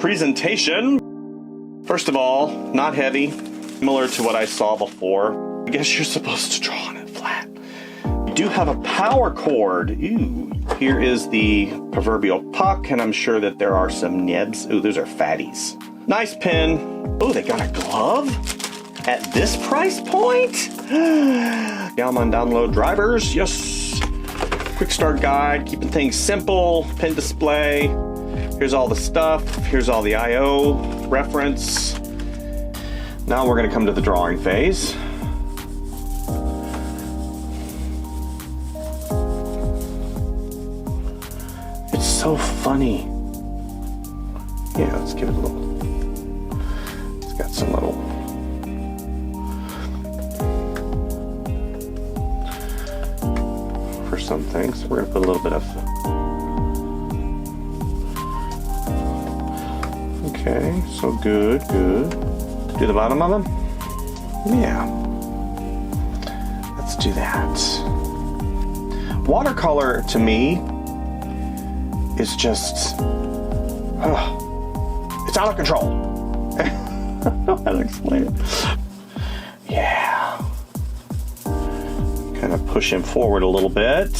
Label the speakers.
Speaker 1: presentation. First of all, not heavy, similar to what I saw before. I guess you're supposed to draw on it flat. You do have a power cord. Ooh, here is the proverbial puck, and I'm sure that there are some nibs. Ooh, those are fatties. Nice pen. Oh, they got a glove at this price point? GAOMON download drivers, yes. Quick start guide, keeping things simple. Pen display. Here's all the stuff. Here's all the I/O reference. Now we're going to come to the drawing phase. It's so funny. Yeah, let's give it a little. It's got some little. For some things, we're going to put a little bit of. Okay, so good. Do the bottom of them? Yeah. Let's do that. Watercolor, to me, is just... it's out of control. I don't know how to explain it. Yeah. Kind of push him forward a little bit.